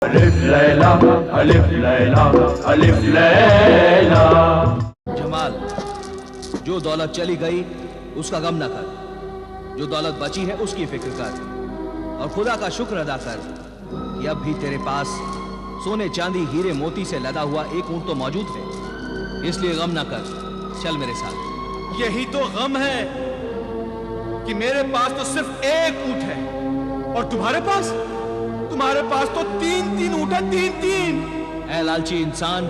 अलिफ लैला, अलिफ लैला, अलिफ लैला। जमाल, जो दौलत चली गई उसका गम न कर, जो दौलत बची है उसकी फिक्र कर, और खुदा का शुक्र अदा कर कि अब भी तेरे पास सोने चांदी हीरे मोती से लदा हुआ एक ऊंट तो मौजूद है। इसलिए गम न कर, चल मेरे साथ। यही तो गम है कि मेरे पास तो सिर्फ एक ऊंट है और तुम्हारे पास तो तीन ऊंट है, तीन। ऐ लालची इंसान,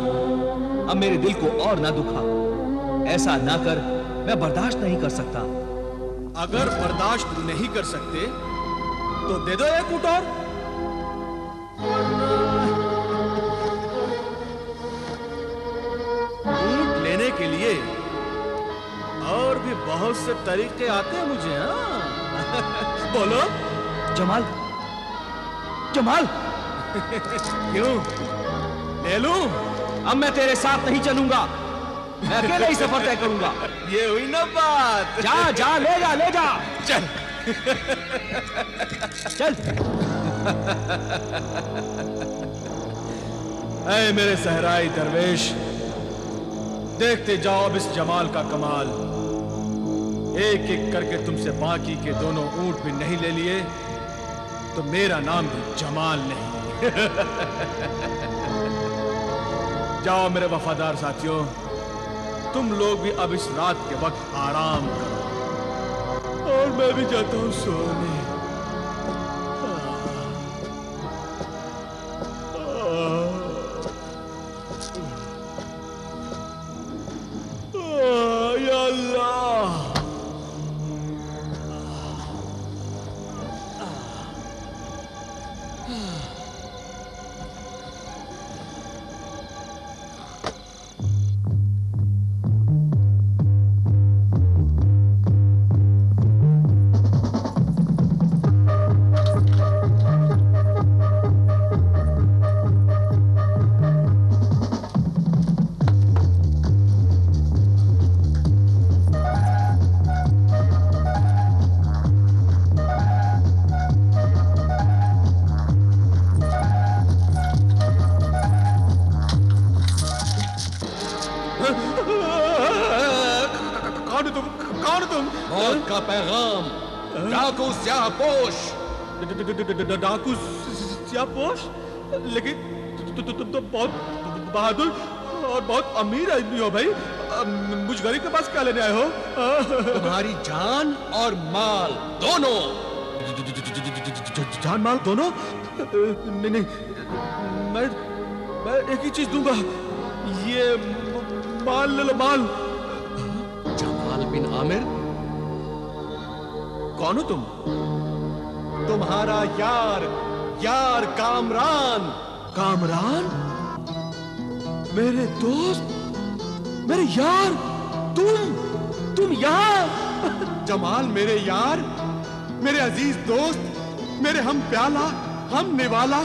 अब मेरे दिल को और ना दुखा। ऐसा ना कर, मैं बर्दाश्त नहीं कर सकता। अगर बर्दाश्त नहीं कर सकते तो दे दो एक ऊंट और। ऊंट लेने के लिए और भी बहुत से तरीके आते हैं मुझे। हाँ बोलो जमाल, जमाल। क्यों, ले लूं? अब मैं तेरे साथ नहीं चलूंगा, मैं अकेले ही सफर तय करूंगा। ये हुई ना बात। जा जा, ले जा, ले जा। चल चल। ऐ मेरे सहराई दरवेश, देखते जाओ अब इस जमाल का कमाल। एक एक करके तुमसे बाकी के दोनों ऊंट भी नहीं ले लिए तो मेरा नाम भी जमाल नहीं। जाओ मेरे वफादार साथियों, तुम लोग भी अब इस रात के वक्त आराम करो और मैं भी जाता हूं सोने। या अल्लाह, कौन तुम? मौत का पैगाम, डाकू स्याहपोश। डाकू स्याहपोश? लेकिन तुम तो बहुत बहादुर और बहुत अमीर आदमी हो भाई। मुझ गरीब के पास क्या लेने आए हो? तुम्हारी जान और माल दोनों। जान माल दोनों? नहीं, मैं एक ही चीज दूंगा, ये माल ले लो, माल। जमाल बिन आमिर, कौन हो तुम? तुम्हारा यार कामरान। कामरान? मेरे दोस्त, मेरे यार, तुम यहाँ? जमाल मेरे यार, मेरे अजीज दोस्त, मेरे हम प्याला, हम निवाला।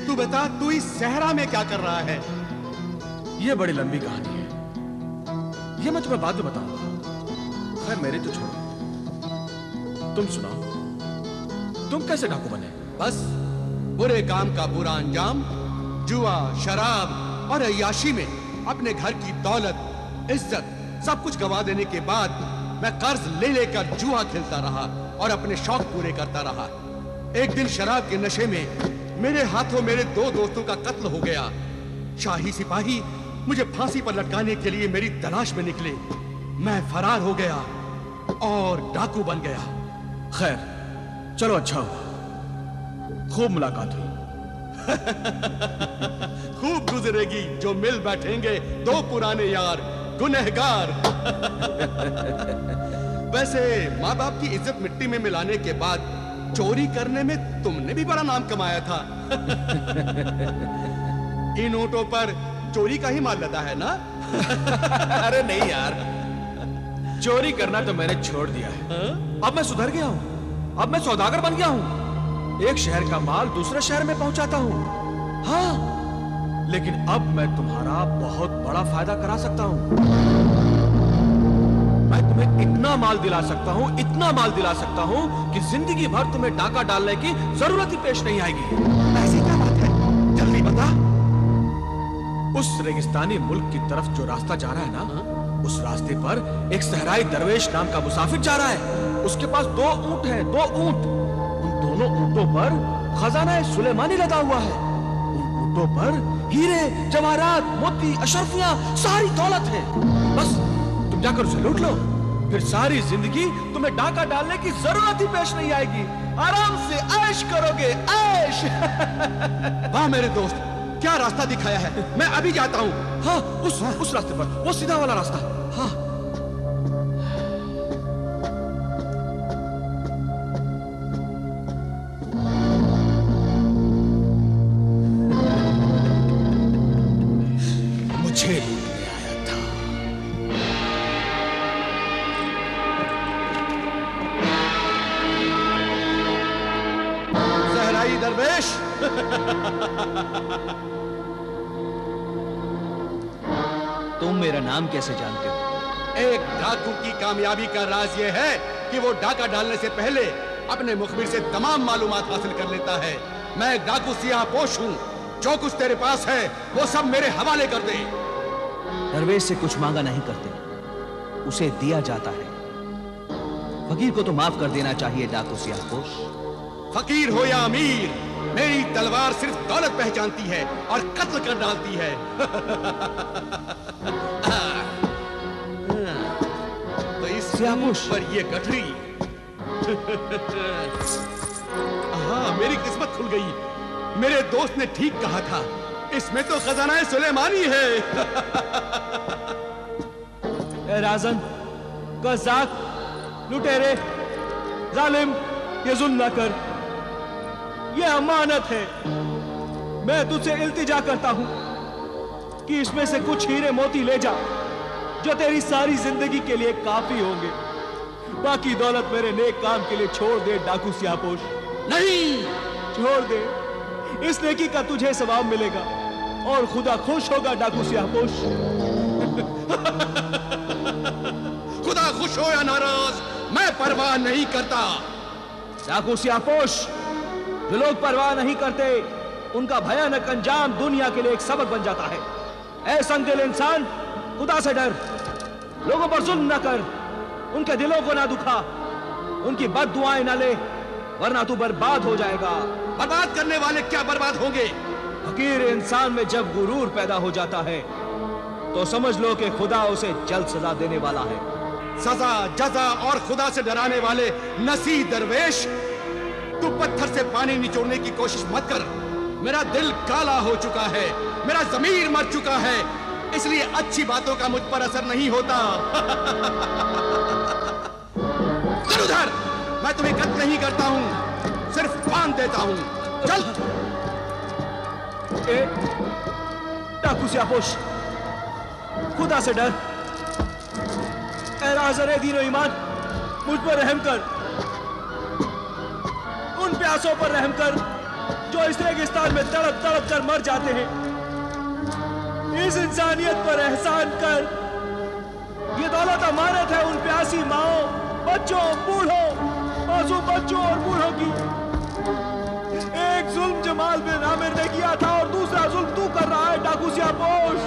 तू बता, तू इस सहरा में क्या कर रहा है? ये बड़ी लंबी कहानी है, ये मैं तुम्हें बाद में बताऊंगा। खैर मेरे तो छोड़ो, तुम सुनाओ, तुम कैसे डाकू बने? बस बुरे काम का बुरा अंजाम, जुआ, शराब और अय्याशी में अपने घर की दौलत, इज्जत सब कुछ गंवा देने के बाद मैं कर्ज ले लेकर जुआ खेलता रहा और अपने शौक पूरे करता रहा। एक दिन शराब के नशे में मेरे हाथों मेरे दो दोस्तों का कत्ल हो गया। शाही सिपाही मुझे फांसी पर लटकाने के लिए मेरी तलाश में निकले। मैं फरार हो गया और डाकू बन गया। खैर चलो, अच्छा हुआ, खूब मुलाकात हुई। खूब गुजरेगी जो मिल बैठेंगे दो पुराने यार गुनहगार। वैसे माँ बाप की इज्जत मिट्टी में मिलाने के बाद चोरी करने में तुमने भी बड़ा नाम कमाया था। इन नोटों पर चोरी का ही माल लदा है ना? अरे नहीं यार, चोरी करना तो मैंने छोड़ दिया है। अब मैं सुधर गया हूँ, अब मैं सौदागर बन गया हूँ। एक शहर का माल दूसरे शहर में पहुंचाता हूँ। हाँ, लेकिन अब मैं तुम्हारा बहुत बड़ा फायदा करा सकता हूँ। मैं तुम्हें इतना माल दिला सकता हूँ, इतना माल दिला सकता हूँ कि जिंदगी भर तुम्हें डाका डालने की जरूरत ही पेश नहीं आएगी। ऐसी क्या बात है, जल्दी बता। उस रेगिस्तानी मुल्क की तरफ जो रास्ता जा रहा है ना, उस रास्ते पर एक सहराई दरवेश नाम का मुसाफिर जा रहा है। उसके पास 2 ऊंट हैं, 2 ऊंट। उन दोनों ऊंटों पर खजाना सुलेमानी लगा हुआ है। उन ऊंटों पर हीरे, जवाहरात, मोती, अशरफियां, सारी दौलत है। बस तुम जाकर उसे लूट लो, फिर सारी जिंदगी तुम्हें डाका डालने की जरूरत ही पेश नहीं आएगी। आराम से ऐश करोगे, ऐश। वाह मेरे दोस्त, क्या रास्ता दिखाया है। मैं अभी जाता हूँ। हाँ, उस रास्ते पर, वो सीधा वाला रास्ता। हाँ। मुझे लूटने आया था। सहराई दरवेश। तुम मेरा नाम कैसे जानते हो? एक डाकू की कामयाबी का राज यह है कि वो डाका डालने से पहले अपने मुखबिर से तमाम मालूमात हासिल कर लेता है। मैं एक डाकू सियाहपोश हूँ। जो कुछ तेरे पास है वो सब मेरे हवाले कर दे। दरवेश से कुछ मांगा नहीं करते, उसे दिया जाता है। फकीर को तो माफ कर देना चाहिए डाकू सियाहपोश। फकीर हो या अमीर, मेरी तलवार सिर्फ दौलत पहचानती है और कत्ल कर डालती है। तो इस सियाहपोश पर ये गठरी। हाँ, मेरी किस्मत खुल गई। मेरे दोस्त ने ठीक कहा था, इसमें तो खजाना सुलेमानी है। राजन, कज़ाक, लुटेरे, जालिम, ये जुल्म न कर। ये अमानत है। मैं तुझसे इल्तिजा करता हूं कि इसमें से कुछ हीरे मोती ले जा, जो तेरी सारी जिंदगी के लिए काफी होंगे। बाकी दौलत मेरे नेक काम के लिए छोड़ दे डाकू सियाहपोश। नहीं, छोड़ दे। इस नेकी का तुझे सवाब मिलेगा और खुदा खुश होगा डाकू सियाहपोश। खुदा खुश हो या नाराज, मैं परवाह नहीं करता। डाकू सियाहपोश, जो लोग परवाह नहीं करते, उनका भयानक अंजाम दुनिया के लिए एक सबक बन जाता है। ऐ संगदिल इंसान, खुदा से डर, लोगों पर जुल्म न कर, उनके दिलों को ना दुखा, उनकी बद्दुआएं न ले, वरना तू बर्बाद हो जाएगा। बर्बाद करने वाले क्या बर्बाद होंगे? फकीर इंसान में जब गुरूर पैदा हो जाता है तो समझ लो कि खुदा उसे जल्द सजा देने वाला है। सजा, जजा और खुदा से डराने वाले नसी दरवेश, तू पत्थर से पानी निचोड़ने की कोशिश मत कर। मेरा दिल काला हो चुका है, मेरा ज़मीर मर चुका है, इसलिए अच्छी बातों का मुझ पर असर नहीं होता। चल उधर, मैं तुम्हें कत्ल नहीं करता हूं, सिर्फ बांध देता हूं। चल। डाकू सियाहपोश, खुदा से डर। ऐ राज़ दीन ईमान, मुझ पर रहम कर। उन प्यासों पर रहम कर जो इस रेगिस्तान में तड़प तड़प कर मर जाते हैं। इस इंसानियत पर एहसान कर। ये दौलत अमानत है उन प्यासी माओं, बच्चों, बूढ़ों, मासूम बच्चों और बूढ़ों की। एक जुल्म जमाल बिन आमिर ने किया था और दूसरा जुल्म तू कर रहा है डाकू सियाहपोश।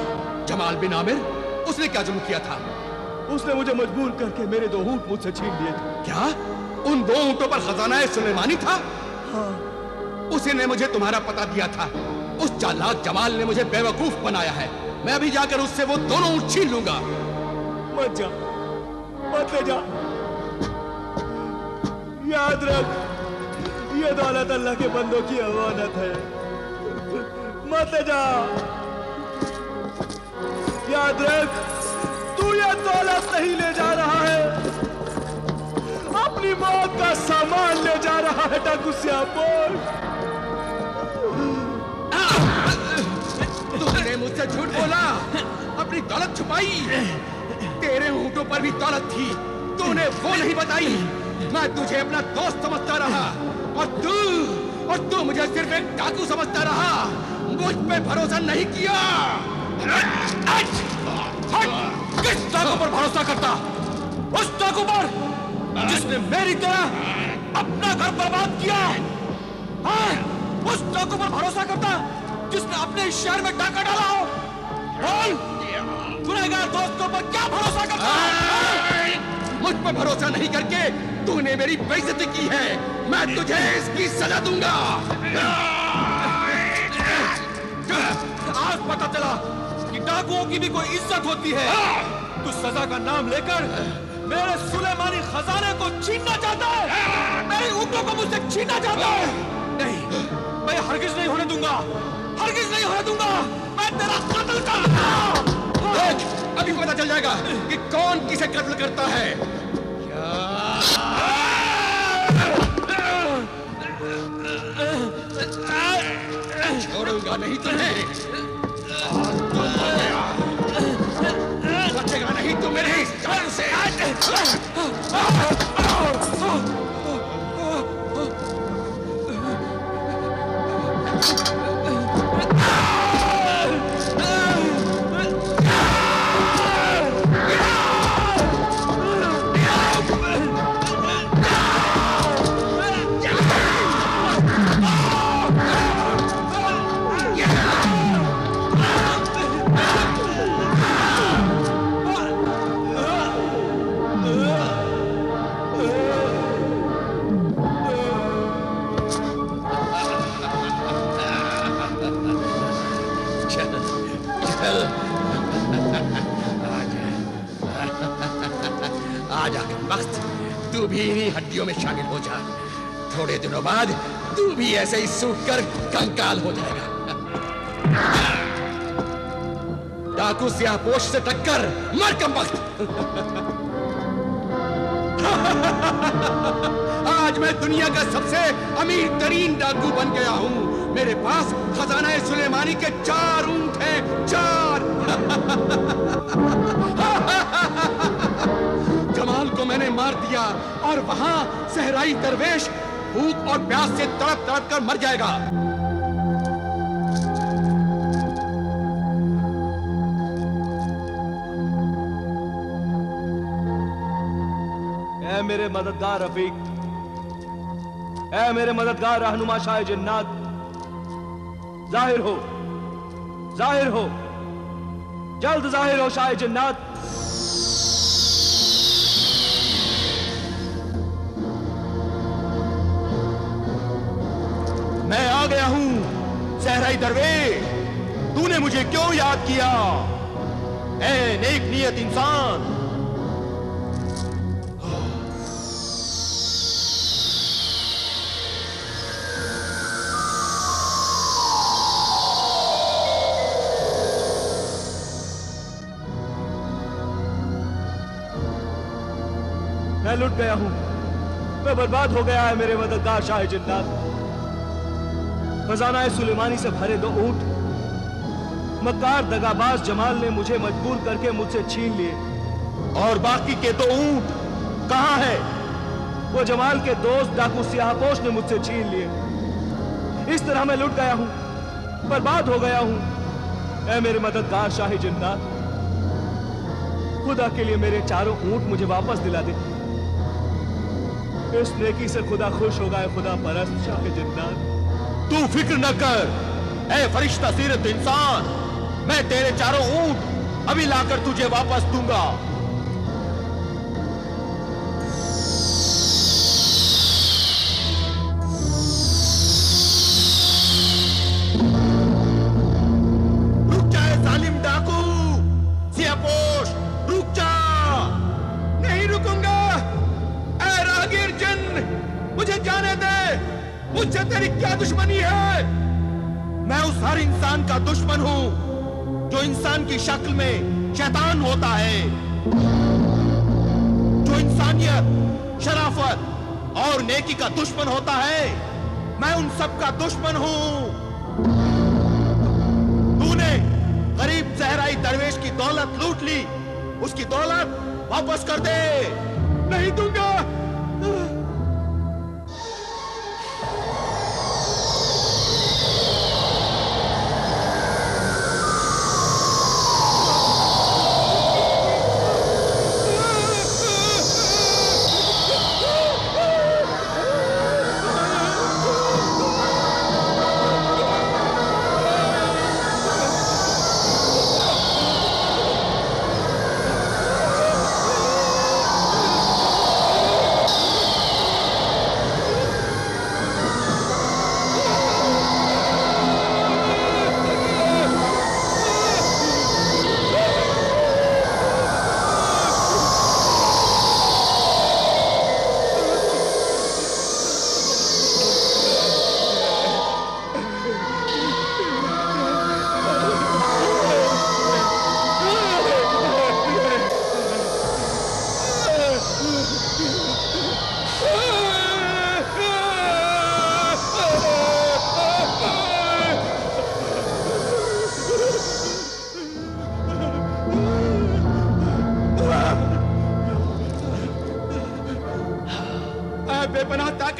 जमाल बिन आमिर, उसने क्या जुल्म किया था? उसने मुझे मजबूर करके मेरे 2 ऊंट मुझसे छीन लिए थे। क्या उन 2 ऊंटों पर खजाना सुलेमानी था? हाँ। उसी ने मुझे तुम्हारा पता दिया था। उस चालाक जमाल ने मुझे बेवकूफ बनाया है। मैं अभी जाकर उससे वो दोनों ऊंट छीन लूंगा। मत जा, मत ले जा। याद रख, ये दौलत अल्लाह के बंदों की अमानत है। मत ले जा। याद रख, तू ये दौलत नहीं ले जा रहा है, अपनी मौत का सामान ले जा रहा है डाकू सियाहपोश। तुमने मुझसे झूठ बोला, अपनी दौलत छुपाई। तेरे ऊंटों पर भी दौलत थी, तूने वो नहीं बताई। मैं तुझे अपना दोस्त समझता रहा और तू मुझे सिर्फ एक डाकू समझता रहा। मुझ पे भरोसा नहीं किया। किस डाकू पर भरोसा करता? उस डाकू पर जिसने मेरी तरह अपना घर बर्बाद किया। हाँ, उस डाकू पर भरोसा करता जिसने अपने शहर में डाका डाला हो। बोल, गुनहगार दोस्तों पर क्या भरोसा करता है? मुझ पर भरोसा नहीं करके तूने मेरी बेइज्जती की है। मैं तुझे इसकी सजा दूंगा। आज पता चला कि डाकुओं की भी कोई इज्जत होती है। तू सजा का नाम लेकर मेरे सुलेमानी खजाने को छीनना चाहता है, मेरी ऊँटों को मुझसे छीनना चाहता है। नहीं, मैं हरगिज नहीं होने दूंगा, हरगिज नहीं होने दूंगा। मैं तेरा कत्ल करूंगा। देख, अभी पता चल जाएगा कि कौन किसे कत्ल करता है। छोड़ूंगा नहीं तुम्हें। बचेगा नहीं तू मेरे इस जान से। तू भी इन्हीं हड्डियों में शामिल हो जा। थोड़े दिनों बाद तू भी ऐसे ही सूख कर कंकाल हो जाएगा। डाकू सियाहपोश से टक्कर, मर कमबख्त। आज मैं दुनिया का सबसे अमीर तरीन डाकू बन गया हूँ। मेरे पास खजाना सुलेमानी के 4 ऊंट हैं, 4। जमाल को मैंने मार दिया और वहां सहराई दरवेश भूख और प्यास से तड़प तड़प कर मर जाएगा। ऐ मेरे मददगार रफीक, ऐ मेरे मददगार रहनुमा शाह जन्नत, जाहिर हो, जाहिर हो, जल्द जाहिर हो शाह जन्नत। मैं आ गया हूं सहराई दरवेश। तूने मुझे क्यों याद किया? ऐ नेक नियत इंसान, मैं लुट गया हूं, मैं बर्बाद हो गया है मेरे मददगार शाह जन्नत। खजाना सुलेमानी से भरे 2 ऊंट मक्कार दगाबाज जमाल ने मुझे मजबूर करके मुझसे छीन लिए। और बाकी के 2 ऊंट कहां है? वो जमाल के दोस्त डाकू सियाहपोश ने मुझसे छीन लिए। इस तरह मैं लुट गया हूं, बर्बाद हो गया हूं। ऐ मेरे मददगार शाह जन्नत, खुदा के लिए मेरे 4 ऊंट मुझे वापस दिला दे। इस नेकी से खुदा खुश होगा। खुदा परस्त शाह जन्नत, तू फिक्र न कर। ऐ फरिश्ता सीरत इंसान, मैं तेरे 4 ऊंट अभी लाकर तुझे वापस दूंगा। रुक जाए जालिम डाकू सियाहपोश, रुक जा। नहीं रुकूंगा। ऐ राहगीर जिन, मुझे जाने दे। मुझसे तेरी क्या दुश्मनी है? मैं उस हर इंसान का दुश्मन हूं जो इंसान की शक्ल में शैतान होता है, जो इंसानियत, शराफत और नेकी का दुश्मन होता है। मैं उन सब का दुश्मन हूं। तूने गरीब सहराई दरवेश की दौलत लूट ली, उसकी दौलत वापस कर दे। नहीं दूंगा।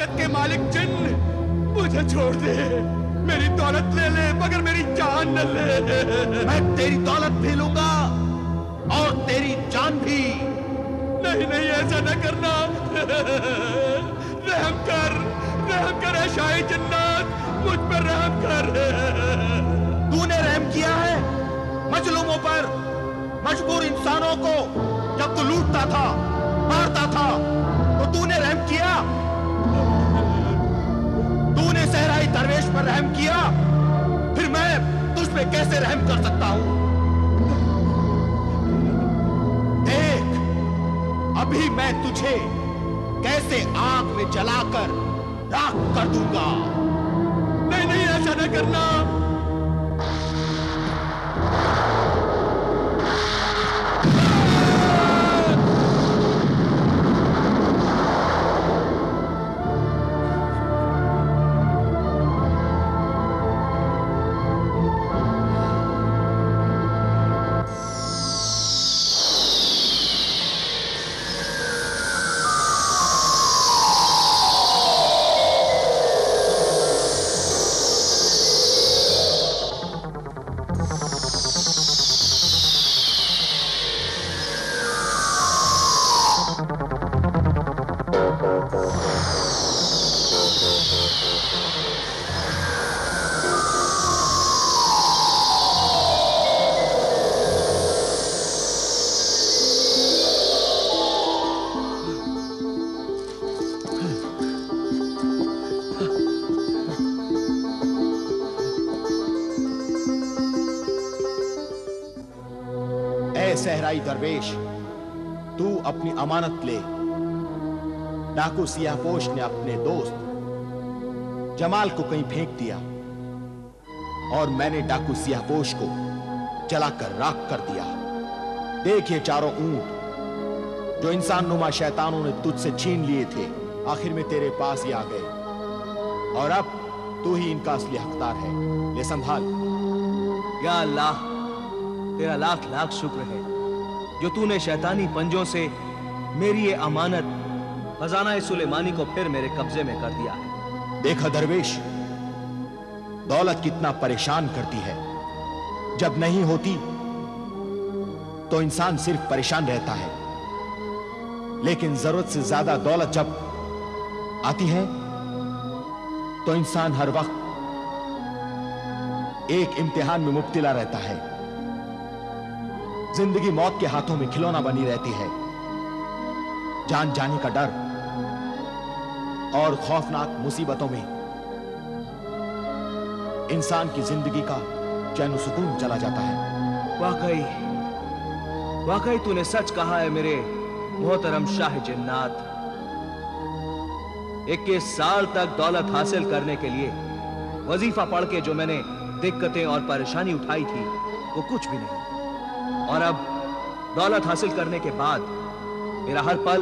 ताकत के मालिक जिन्न, मुझे छोड़ दे। मेरी दौलत ले ले मगर मेरी जान न ले। मैं तेरी दौलत भी लूंगा और तेरी जान भी। नहीं नहीं, ऐसा न करना। रहम कर ऐ शाही जन्नत, मुझ पर रहम कर। तूने रहम किया है मजलूमों पर, मजबूर इंसानों को। जब तू लूटता था, मारता था, तो तूने रहम किया। तूने सहराई दरवेश पर रहम किया, फिर मैं तुझ पे कैसे रहम कर सकता हूं? देख, अभी मैं तुझे कैसे आग में जलाकर राख कर दूंगा। नहीं नहीं, ऐसा न करना। सहराई दरवेश, तू अपनी अमानत ले। डाकू सियाहपोश ने अपने दोस्त जमाल को कहीं फेंक दिया और मैंने डाकू सियाहपोश को जलाकर राख कर दिया। देख, ये चारों ऊंट जो इंसान नुमा शैतानों ने तुझसे छीन लिए थे, आखिर में तेरे पास ही आ गए और अब तू ही इनका असली हकदार है। ले संभाल। या अल्लाह, तेरा लाख लाख शुक्र है जो तूने शैतानी पंजों से मेरी ये अमानत खजाना सुलेमानी को फिर मेरे कब्जे में कर दिया है। देखा दरवेश, दौलत कितना परेशान करती है। जब नहीं होती तो इंसान सिर्फ परेशान रहता है, लेकिन जरूरत से ज्यादा दौलत जब आती है तो इंसान हर वक्त एक इम्तिहान में मुब्तला रहता है। जिंदगी मौत के हाथों में खिलौना बनी रहती है। जान जाने का डर और खौफनाक मुसीबतों में इंसान की जिंदगी का चैन सुकून चला जाता है। वाकई तूने सच कहा है मेरे मोहतरम शाह जिन्नात। 21 साल तक दौलत हासिल करने के लिए वजीफा पढ़ के जो मैंने दिक्कतें और परेशानी उठाई थी वो कुछ भी नहीं, और अब दौलत हासिल करने के बाद मेरा हर पल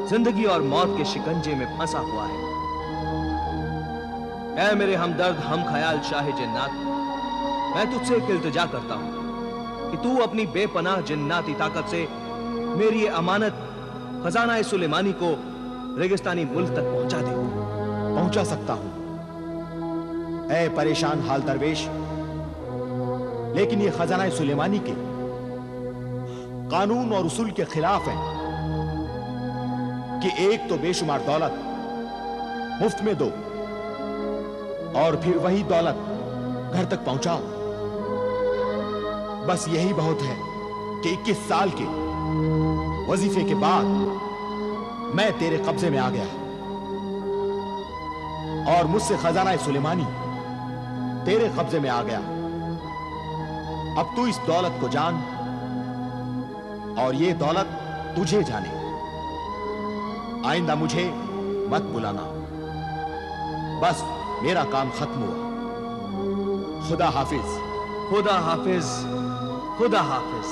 जिंदगी और मौत के शिकंजे में फंसा हुआ है। ऐ मेरे हमदर्द हम ख्याल शाह जिन्नात, मैं तुझसे एक इल्तिजा करता हूं कि तू अपनी बेपनाह जिन्नाती ताकत से मेरी ये अमानत खजाना सुलेमानी को रेगिस्तानी मुल्क तक पहुंचा दे। पहुंचा सकता हूं ऐ परेशान हाल दरवेश, लेकिन ये खजाना सुलेमानी के कानून और उसूल के खिलाफ है कि एक तो बेशुमार दौलत मुफ्त में दो और फिर वही दौलत घर तक पहुंचाओ। बस यही बहुत है कि 21 साल के वजीफे के बाद मैं तेरे कब्जे में आ गया और मुझसे खजाना सुलेमानी तेरे कब्जे में आ गया। अब तू इस दौलत को जान और ये दौलत तुझे जाने। आइंदा मुझे मत बुलाना। बस मेरा काम खत्म हुआ। खुदा हाफिज। खुदा हाफिज, खुदा हाफिज।